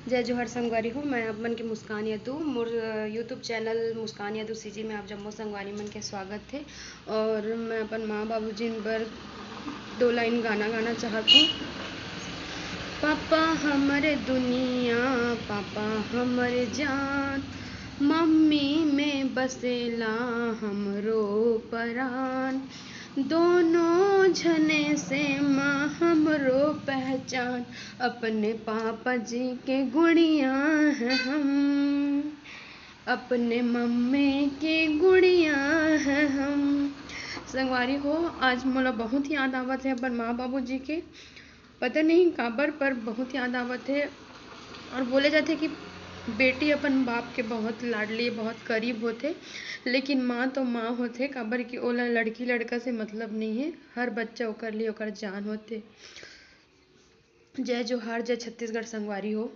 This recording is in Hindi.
जय जोहर संगवारी हो। मैं आप मन के मुस्कान यदू मोर यूट्यूब चैनल मुस्कान यदू सीजी में आप जम्मो संगवारी मन के स्वागत थे। और मैं अपन माँ बाबू जी बर 2 लाइन गाना गाना चाहत हूँ। पापा हमरे दुनिया, पापा हमरे जान, मम्मी में बसेला हमरो परान, दोनों झने से माँ हमरो पहचान, अपने पापा जी के गुड़िया हैं हम, अपने मम्मी के गुड़िया हैं हम। संगवारी हो, आज मोला बहुत याद आवत है अपन माँ बाबू जी के। पता नहीं काबर पर बहुत याद आवत है। और बोले जाते कि बेटी अपन बाप के बहुत लाडली, बहुत करीब होते, लेकिन माँ तो माँ होते। काबर कि ओला लड़की लड़का से मतलब नहीं है, हर बच्चा ओकर लिए ओकर जान होते। जय जोहार, जय छत्तीसगढ़ संगवारी हो।